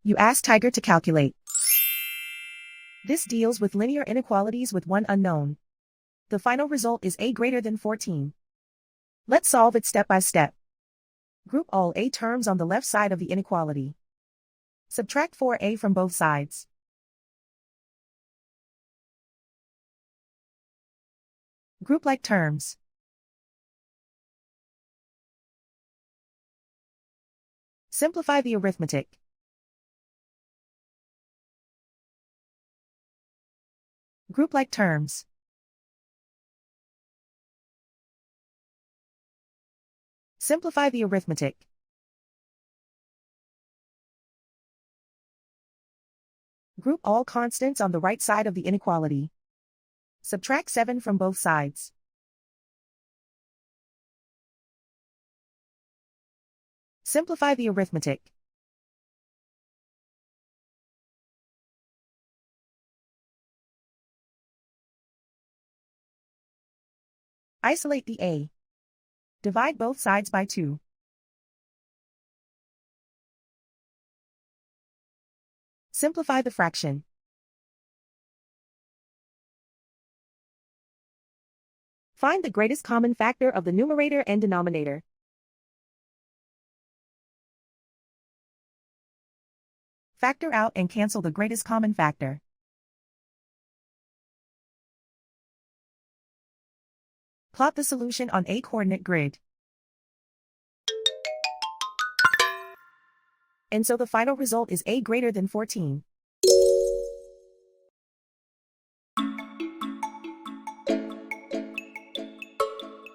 You ask Tiger to calculate. This deals with linear inequalities with one unknown. The final result is a greater than 14. Let's solve it step by step. Group all a terms on the left side of the inequality. Subtract 4a from both sides. Group like terms. Simplify the arithmetic. Group like terms. Simplify the arithmetic. Group all constants on the right side of the inequality. Subtract 7 from both sides. Simplify the arithmetic. Isolate the a. Divide both sides by 2. Simplify the fraction. Find the greatest common factor of the numerator and denominator. Factor out and cancel the greatest common factor. Plot the solution on a coordinate grid. And so the final result is a greater than 14.